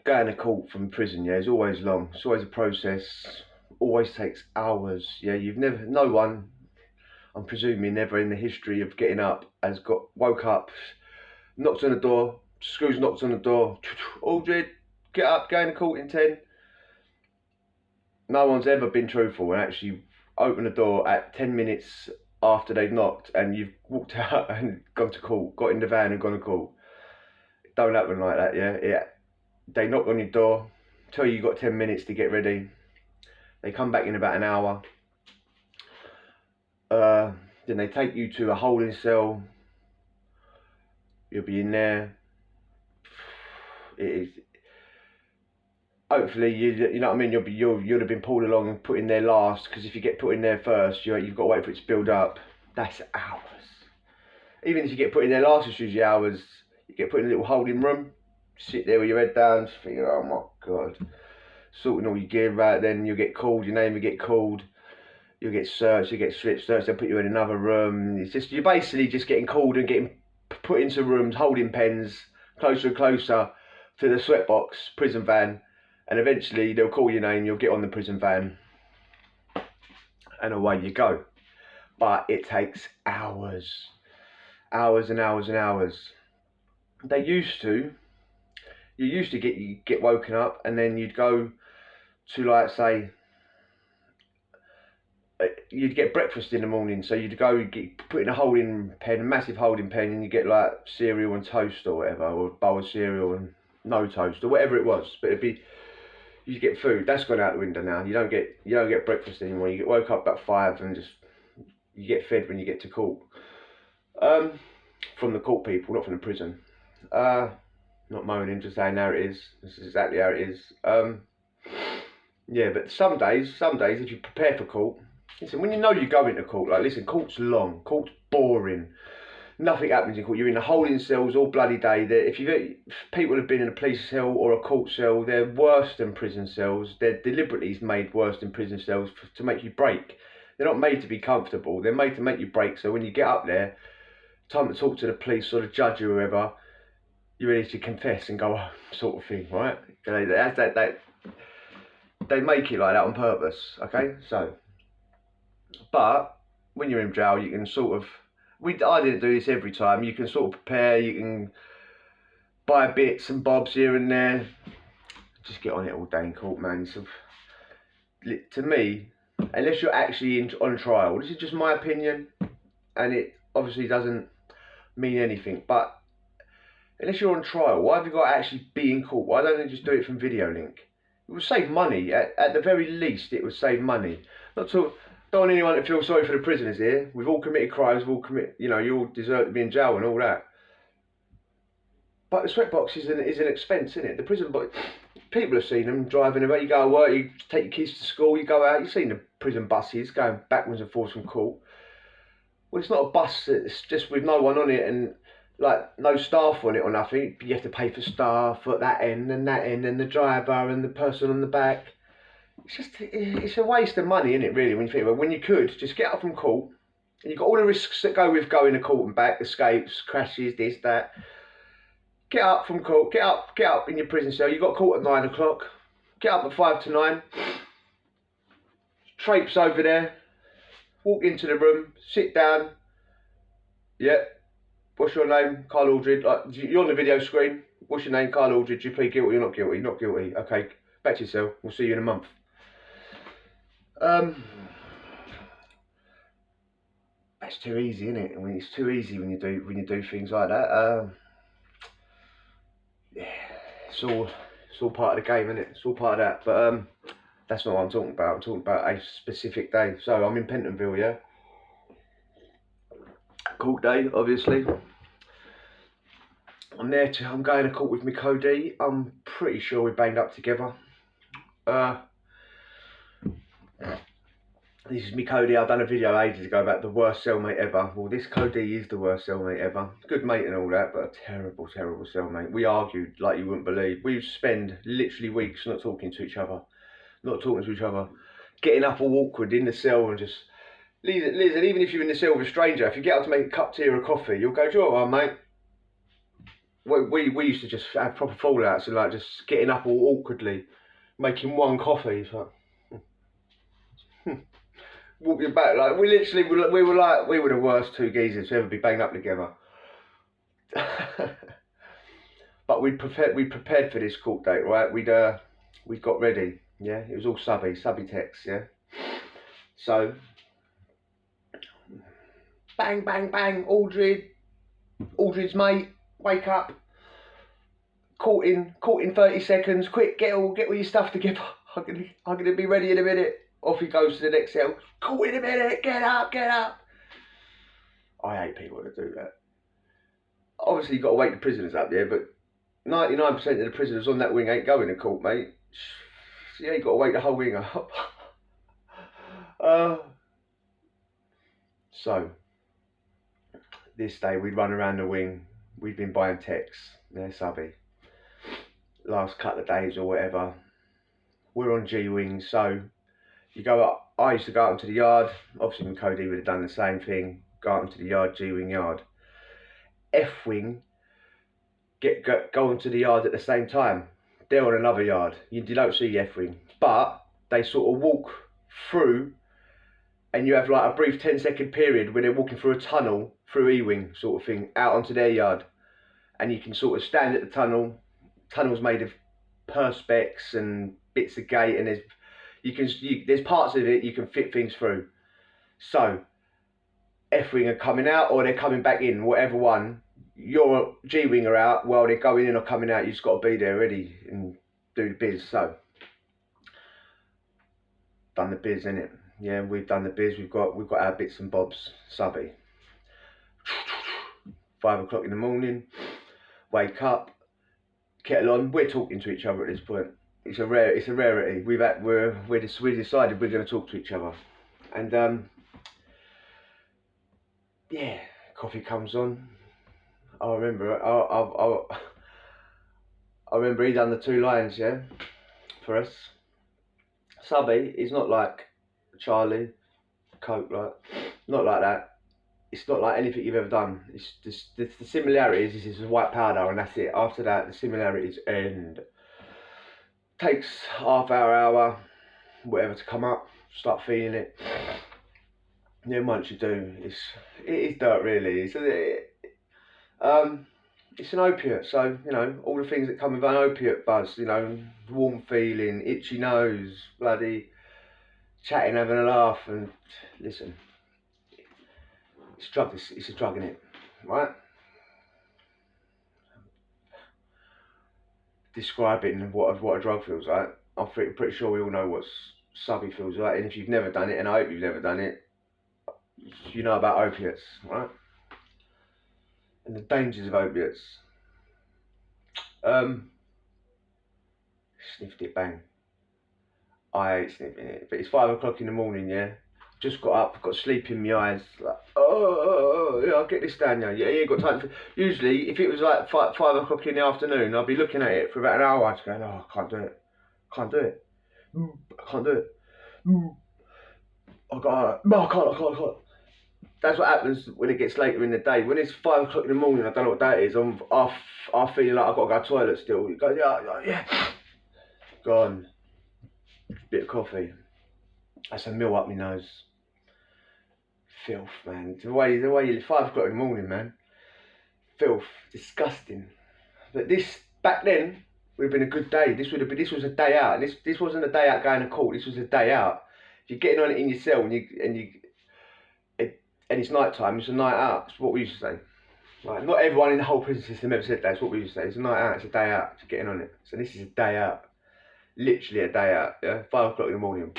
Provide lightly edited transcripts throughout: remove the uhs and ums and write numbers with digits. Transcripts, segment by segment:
going to court from prison, yeah, is always long. It's always a process. Always takes hours. Yeah, no one, I'm presuming, never in the history of getting up has woke up, knocked on the door, Scrooge knocks on the door, Aldred, get up, going to court in 10. No one's ever been truthful and actually opened the door at 10 minutes after they've knocked and you've walked out and gone to court, got in the van and gone to court. It don't happen like that, yeah. They knock on your door, tell you you've got 10 minutes to get ready. They come back in about an hour. Then they take you to a holding cell. You'll be in there. It is. Hopefully, you know what I mean. You'd have been pulled along and put in there last, because if you get put in there first, you've got to wait for it to build up. That's hours. Even if you get put in there last, it's usually hours. You get put in a little holding room, sit there with your head down, just thinking, oh my God, sorting all your gear out. Then you'll get called. Your name will get called. You'll get searched. You get strip searched. They'll put you in another room. It's just, you're basically just getting called and getting put into rooms, holding pens, closer and closer to the sweatbox prison van. And eventually they'll call your name, you'll get on the prison van, and away you go. But it takes hours. Hours and hours and hours. You used to get woken up, and then you'd go to, like, say, you'd get breakfast in the morning. So you'd get put in a holding pen, a massive holding pen, and you get like cereal and toast or whatever, or a bowl of cereal and no toast or whatever it was. But you get food. That's gone out the window now. You don't get breakfast anymore. You get woke up about 5 and you get fed when you get to court. From the court people, not from the prison. Not moaning, just saying how it is. This is exactly how it is. Yeah, but some days if you prepare for court, listen, when you know you're going to court, like, listen, court's long, court's boring. Nothing happens in court. You're in the holding cells all bloody day. If people have been in a police cell or a court cell, they're worse than prison cells. They're deliberately made worse than prison cells to make you break. They're not made to be comfortable. They're made to make you break. So when you get up there, time to talk to the police or the judge or whoever, you're ready to confess and go home, sort of thing, right? They make it like that on purpose, okay? So, but when you're in jail, you can sort of, I didn't do this every time. You can sort of prepare. You can buy bits and bobs here and there. Just get on it all day in court, man. So, to me, unless you're actually on trial, this is just my opinion, and it obviously doesn't mean anything. But unless you're on trial, why have you got to actually be in court? Why don't they just do it from video link? It would save money. At the very least, it would save money. Don't want anyone to feel sorry for the prisoners here. We've all committed crimes. You all deserve to be in jail and all that. But the sweatbox is an expense, isn't it? The prison box, people have seen them driving about. You go to work, you take your kids to school, you go out. You've seen the prison buses going backwards and forwards from court. Well, it's not a bus. It's just with no one on it and like no staff on it or nothing. You have to pay for staff at that end and the driver and the person on the back. It's a waste of money, isn't it, really, when you think about it? When you could just get up from court, and you've got all the risks that go with going to court and back, escapes, crashes, this, that. Get up from court, get up in your prison cell. You've got court at 9 o'clock. Get up at 5 to 9. Traipse over there, walk into the room, sit down. Yep. What's your name? Carl Aldred. You're on the video screen. What's your name? Carl Aldred. Do you plead guilty or not guilty? Not guilty. Okay, back to your cell. We'll see you in a month. That's too easy, isn't it? I mean, it's too easy when you do things like that. Yeah, it's all part of the game, isn't it? It's all part of that. But that's not what I'm talking about. I'm talking about a specific day. So I'm in Pentonville, yeah. Court day, obviously. I'm going to court with my Cody. I'm pretty sure we banged up together. This is me Cody. I've done a video ages ago about the worst cellmate ever. Well, this Cody is the worst cellmate ever. Good mate and all that, but a terrible, terrible cellmate. We argued like you wouldn't believe. We would spend literally weeks not talking to each other. Getting up all awkward in the cell and just... Listen, even if you're in the cell with a stranger, if you get up to make a cup of tea or a coffee, you'll go, "Do you know what, mate? we used to just have proper fallouts and like just getting up all awkwardly, making one coffee. It's like, walking back, like we literally we were the worst two geezers to ever be banged up together. But we prepared for this court date, right? We got ready, yeah. It was all subby text, yeah. So bang bang bang, Aldrid's mate, wake up. Caught in 30 seconds. Quick, get all your stuff together. I'm gonna be ready in a minute. Off he goes to the next cell. Caught in a minute. Get up. I hate people that do that. Obviously, you've got to wake the prisoners up there, but 99% of the prisoners on that wing ain't going to court, mate. So, yeah, you got to wake the whole wing up. So this day we'd run around the wing. We'd been buying texts. Yeah, subby. Last couple of days or whatever. We're on G wing, so you go up. I used to go out into the yard. Obviously, when Cody would have done the same thing. Go out into the yard, G wing yard. F wing go into the yard at the same time. They're on another yard. You don't see F wing, but they sort of walk through, and you have like a brief 10-second period where they're walking through a tunnel through E wing sort of thing out onto their yard, and you can sort of stand at the tunnel. Tunnel's made of perspex and bits of gate, and there's parts of it you can fit things through. So F wing are coming out or they're coming back in, whatever one. Your G wing are out while they're going in or coming out. You just got to be there ready and do the biz. So done the biz, innit? Yeah, we've done the biz. We've got our bits and bobs. Subby. 5 o'clock in the morning. Wake up. Kettle on. We're talking to each other at this point. It's a rarity. We decided we're going to talk to each other, and yeah, coffee comes on. I remember. I remember he done the 2 lines, yeah, for us. Subby is not like Charlie, Coke, like not like that. It's not like anything you've ever done. It's just the similarities is white powder, and that's it. After that, the similarities end. Takes half hour, whatever to come up. Start feeling it. Then once you do, it is dirt really. It's an opiate, so you know all the things that come with an opiate buzz. You know, warm feeling, itchy nose, bloody chatting, having a laugh, and listen. It's a drug, innit? Right? Describing what a drug feels like. I'm pretty sure we all know what subby feels like, and if you've never done it, and I hope you've never done it, you know about opiates, right? And the dangers of opiates. Sniffed it, bang. I hate sniffing it, but it's 5 o'clock in the morning, yeah? Just got up, got sleep in my eyes, like, yeah, I'll get this down now. Yeah, got time. Usually, if it was like 5 o'clock in the afternoon, I'd be looking at it for about an hour. I'd go, oh, I can't do it. I can't do it. I can't. That's what happens when it gets later in the day. When it's 5 o'clock in the morning, I don't know what that is. I'm feeling like I've got to go to the toilet still. You go, yeah. Gone. Bit of coffee. That's a meal up my nose. Filth, man. The way you 5 o'clock in the morning, man. Filth, disgusting. But back then would have been a good day. This was a day out, and this wasn't a day out going to court. This was a day out. If you're getting on it in your cell and it's night time, it's a night out. It's what we used to say. Like, not everyone in the whole prison system ever said that. It's what we used to say. It's a night out. It's a day out. It's getting on it. So this is a day out. Literally a day out. Yeah, 5 o'clock in the morning.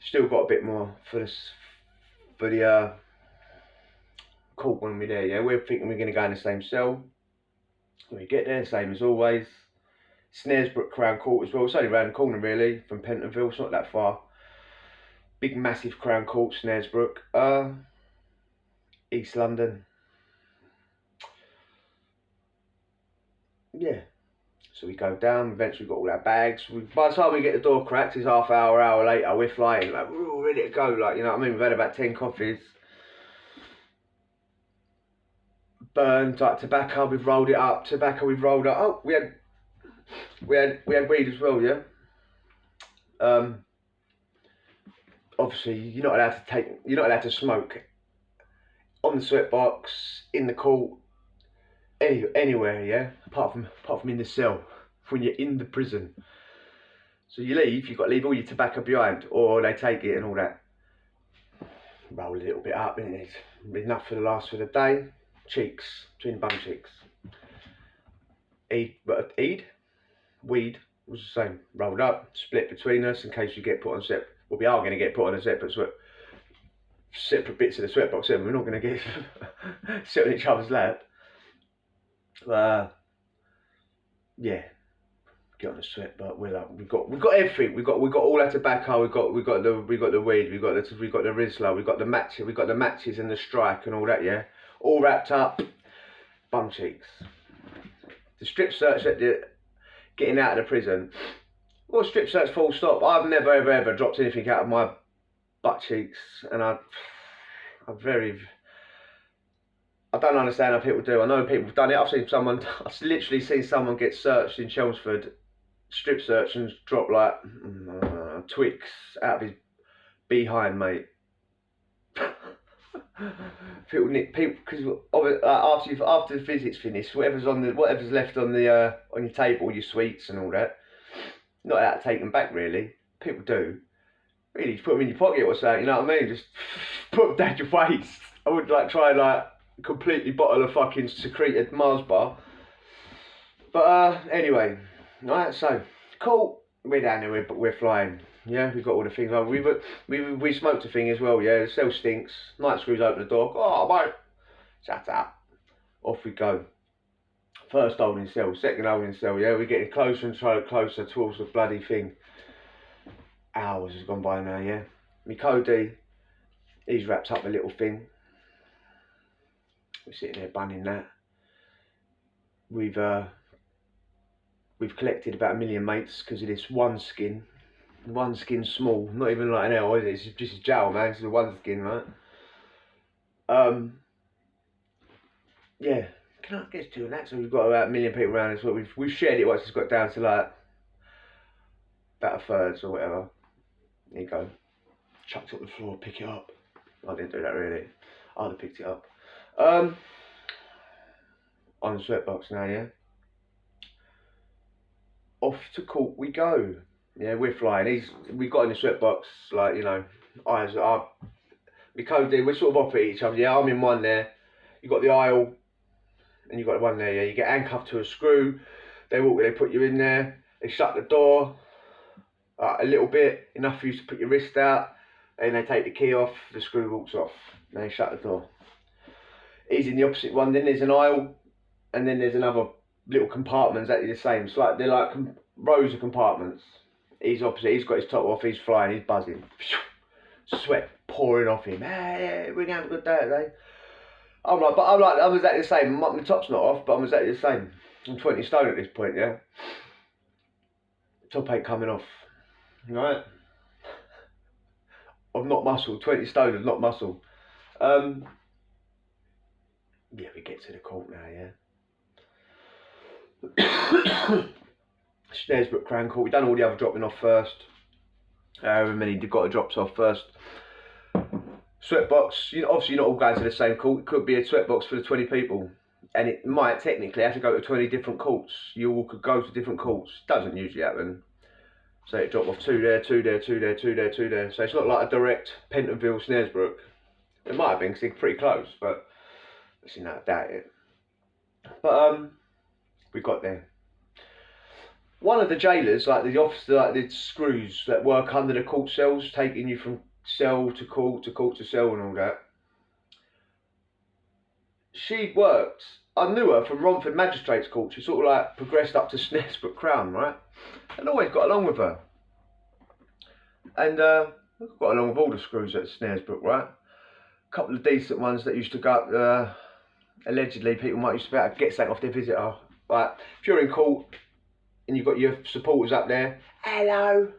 Still got a bit more for the court when we're there. Yeah, we're thinking we're going to go in the same cell. When we get there, same as always. Snaresbrook Crown Court as well. It's only around the corner really from Pentonville. It's not that far. Big massive Crown Court, Snaresbrook. East London. Yeah. So we go down, eventually got all our bags. By the time we get the door cracked, it's half hour later, we're flying, like, we're all ready to go, like, you know what I mean? We've had about 10 coffees. burned, like tobacco, we've rolled it up. Tobacco, we've rolled up. Oh, we had weed as well, yeah. Obviously, you're not allowed to smoke on the sweatbox, in the court, anywhere, yeah. Apart from in the cell when you're in the prison. So you leave, you've got to leave all your tobacco behind, or they take it and all that. Roll a little bit up, and it's enough for the day. Cheeks, between the bum cheeks. Weed was the same. Rolled up, split between us in case you get put on separate. Well, we are going to get put on a separate bits of the sweatbox. We're not going to get sit on each other's lap. Yeah, get on the sweat, but we're like, we've got everything. We've got all our tobacco. We've got the weed. We've got the Rizla. We've got the matches and the strike and all that. Yeah, all wrapped up. Bum cheeks. The strip search at the getting out of the prison. Well, strip search full stop. I've never ever dropped anything out of my butt cheeks, and I don't understand how people do. I know people have done it. I've literally seen someone get searched in Chelmsford, strip search, and drop like twigs out of his behind, mate. People because after the visit's finished, whatever's left on your table, your sweets and all that, not allowed to take them back really. People do. Really, just put them in your pocket or something. You know what I mean? Just put them down your waist. I would try completely bottle of fucking secreted Mars bar. But anyway, right. So cool. We're down there. We're flying. Yeah, we've got all the things. We smoked a thing as well. Yeah, the cell stinks. Night screws open the door. Oh, mate, shut up. Off we go. First holding cell, second holding cell. Yeah, we're getting closer and closer towards the bloody thing. Hours has gone by now. Yeah, me Cody, he's wrapped up a little thing. We're sitting there bunning that. We've collected about 1 million mates because of this one skin. One skin small, not even like an L, is it? It's just a gel, man. It's a one skin, right? Yeah. Can I get to that? So we've got about 1 million people around us. So we've shared it once it's got down to like about a third or whatever. There you go. Chucked it on the floor, pick it up. I didn't do that really. I'd have picked it up. On the sweatbox now, yeah. Off to court we go. Yeah, we're flying. We've got in the sweatbox, like, you know, we Cody, we're sort of opposite each other. Yeah, I'm in one there. You got the aisle, and you got the one there. Yeah, you get handcuffed to a screw. They put you in there. They shut the door a little bit, enough for you to put your wrist out. Then they take the key off. The screw walks off. And they shut the door. He's in the opposite one. Then there's an aisle, and then there's another little compartment exactly the same. It's like they're like rows of compartments. He's opposite. He's got his top off. He's flying. He's buzzing. Sweat pouring off him. Hey, we're gonna have a good day today. I'm exactly the same. My top's not off, but I'm exactly the same. I'm 20 stone at this point, yeah. Top ain't coming off, right? I'm not muscle. 20 stone is not muscle. Yeah, we get to the court now, yeah. Snaresbrook Crown Court. We've done all the other dropping off first. However many got the drops off first. Sweatbox, obviously you're not all going to the same court. It could be a sweatbox for the 20 people. And it might technically have to go to 20 different courts. You all could go to different courts. Doesn't usually happen. So it dropped off 2 there, 2 there, 2 there, 2 there, 2 there. So it's not like a direct Pentonville Snaresbrook. It might have been because they're pretty close, but I doubt it. But we got there. One of the jailers, like the officer, like the screws that work under the court cells, taking you from cell to court to court to cell and all that. She worked, I knew her from Romford Magistrates Court. She sort of like progressed up to Snaresbrook Crown, right? And always got along with her. And we've got along with all the screws at Snaresbrook, right? A couple of decent ones that used to go up, allegedly people might used to be able to get something off their visitor. Like, if you're in court and you've got your supporters up there, hello,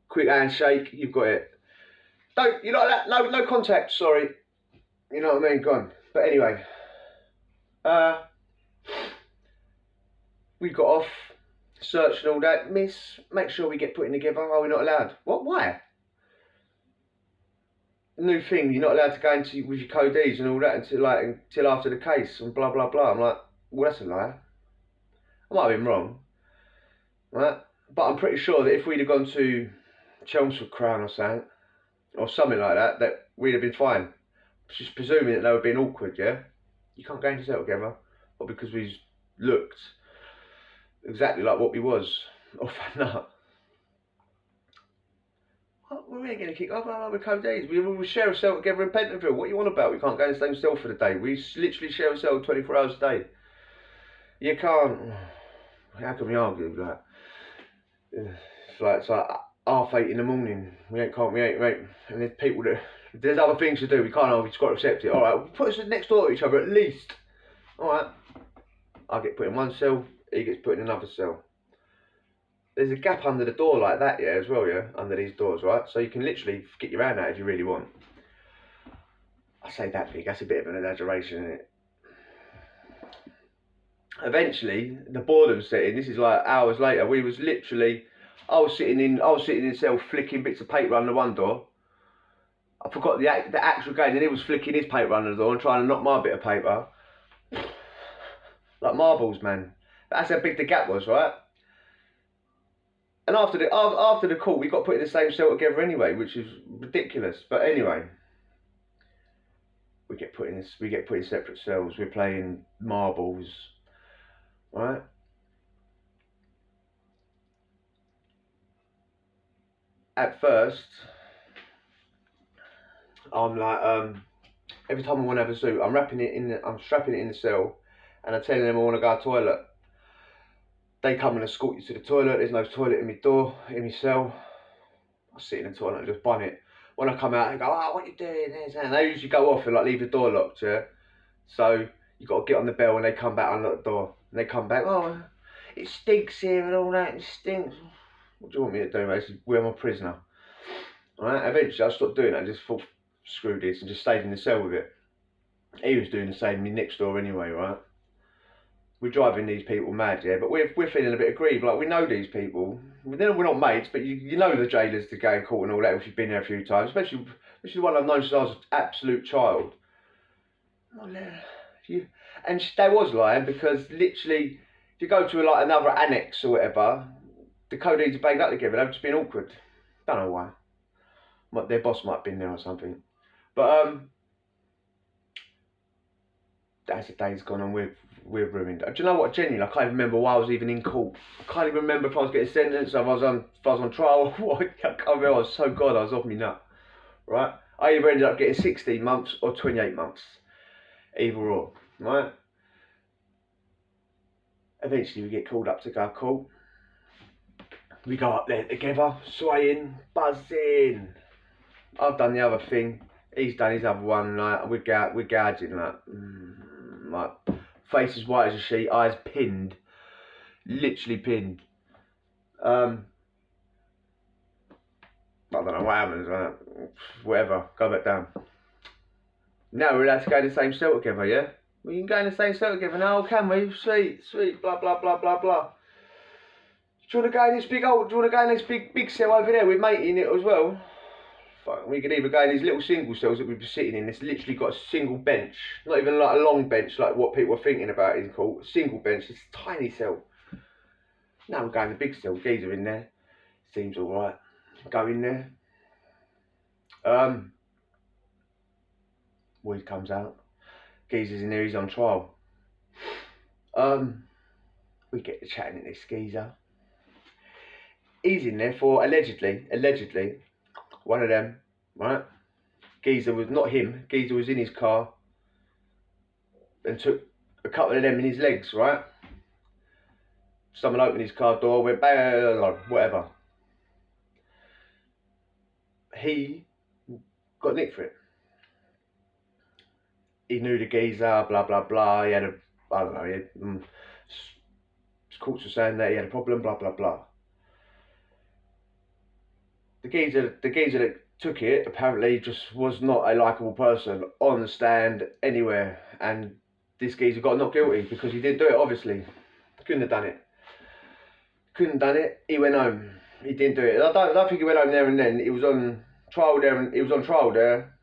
quick handshake, you've got it. Don't, you like that? No contact, sorry. You know what I mean? Gone. But anyway, We got off, searched and all that. Miss, make sure we get put in together. Oh, we're not allowed. What? Why? New thing, you're not allowed to go into with your codees and all that until after the case and blah blah blah. I'm like, well, that's a lie. I might have been wrong, right? But I'm pretty sure that if we'd have gone to Chelmsford Crown or something like that, that we'd have been fine. Just presuming that they were being awkward, yeah? You can't go into cell together, but because we looked exactly like what we was. Oh, no. We ain't going to kick off. We're codees. We share a cell together in Pentonville. What are you on about? We can't go in the same cell for the day. We literally share a cell 24 hours a day. You can't. How can we argue with that? It's like 8:30 in the morning. We ain't. And there's people that. There's other things to do. We can't argue. We've just got to accept it. All right. Put us next door to each other at least. All right. I get put in one cell. He gets put in another cell. There's a gap under the door like that, yeah, as well, yeah, under these doors, right? So you can literally get your hand out if you really want. I say that big, that's a bit of an exaggeration, isn't it? Eventually, the boredom set in. This is like hours later. We was literally, I was sitting in the cell flicking bits of paper under one door. I forgot the actual game, and he was flicking his paper under the door and trying to knock my bit of paper. Like marbles, man. That's how big the gap was, right? And after the call, we got put in the same cell together anyway, which is ridiculous. But anyway, we get put in separate cells. We're playing marbles, right? At first, I'm like, every time I want to have a suit, I'm strapping it in the cell, and I'm telling them I want to go to the toilet. They come and escort you to the toilet. There's no toilet in my cell. I sit in the toilet and just bun it. When I come out, they go, "Oh, what you doing?" And they usually go off and like leave the door locked, yeah. So you got to get on the bell, and they come back, unlock the door, and they come back. "Oh, it stinks here and all that. It stinks." What do you want me to do, mate? Where I'm a prisoner. All right. Eventually, I stopped doing that. I just thought, screw this, and just stayed in the cell with it. He was doing the same me next door anyway, right? We're driving these people mad, yeah, but we're feeling a bit aggrieved. Like, we know these people. We're not mates, but you know the jailers to go in court and all that if you've been there a few times, especially the one I've known since I was an absolute child. And they was lying, because literally, if you go to like another annex or whatever, the codees are banged up together. They've just been awkward. Don't know why. Their boss might have been there or something. But as the days gone on, we're ruined. Do you know what? Genuinely, I can't even remember why I was even in court. I can't even remember if I was getting sentenced, if I was on trial. I can't remember. I was so God, I was off me nut. Right? I either ended up getting 16 months or 28 months. Either or. Right? Eventually, we get called up to go to court. We go up there together, swaying, buzzing. I've done the other thing. He's done his other one. Like, we're gouging, like face as white as a sheet, eyes pinned, literally pinned. I don't know what happens. Whatever, go back down. Now we're allowed to go in the same cell together, yeah? We can go in the same cell together now, can we? Sweet, blah blah blah blah blah. Do you want to go in this big cell over there with mate in it as well? We could either go in these little single cells that we've been sitting in. It's literally got a single bench, not even like a long bench like what people are thinking about in court. A single bench, it's a tiny cell. Now we're going to the big cell. Geezer in there. Seems all right. Go in there. Weed comes out. Geezer's in there. He's on trial. We get to chatting to this geezer. He's in there for allegedly, one of them, right? Geezer was not him. Geezer was in his car and took a couple of them in his legs, right? Someone opened his car door, went bang, whatever. He got nicked for it. He knew the geezer, blah blah blah. He had his courts were saying that he had a problem, blah blah blah. The geezer that took it apparently just was not a likeable person on the stand anywhere, and this geezer got not guilty because he didn't do it, obviously. Couldn't have done it. Couldn't have done it. He went home. He didn't do it. I don't think he went home there and then. He was on trial there, and he was on trial there.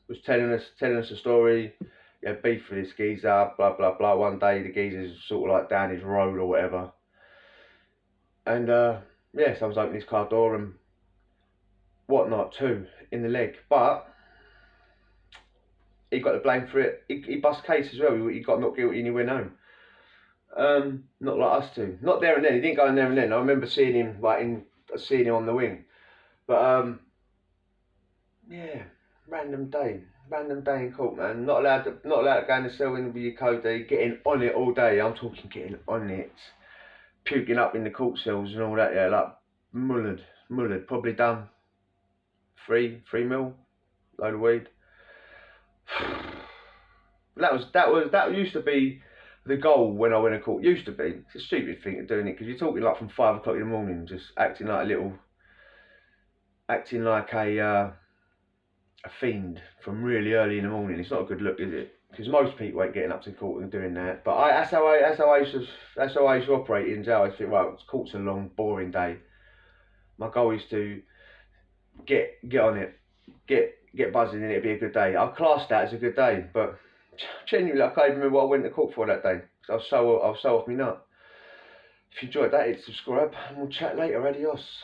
Was telling us a story. He had beef with this geezer, blah blah blah. One day the geezer's sort of like down his road or whatever, and yeah, someone's opened his car door and whatnot too in the leg, but he got the blame for it. He bust case as well. He got not guilty and he went home. Not like us two. Not there and then. He didn't go in there and then. I remember seeing him on the wing, but yeah, random day in court, man. Not allowed to go in the cell in with your code day, getting on it all day. I'm talking getting on it, puking up in the court cells and all that. Yeah, like mullered. Probably done 3 mil, load of weed. That used to be the goal when I went to court. Used to be. It's a stupid thing of doing it because you're talking like from 5 o'clock in the morning, just acting like a fiend from really early in the morning. It's not a good look, is it? Because most people ain't getting up to court and doing that. But that's how I used to operate in jail. I think, well, court's a long, boring day. My goal is to get on it, get buzzing, and it'll be a good day. I classed that as a good day, but genuinely, I can't even remember what I went to court for that day. I was so off me nut. If you enjoyed that, hit subscribe, and we'll chat later. Adios.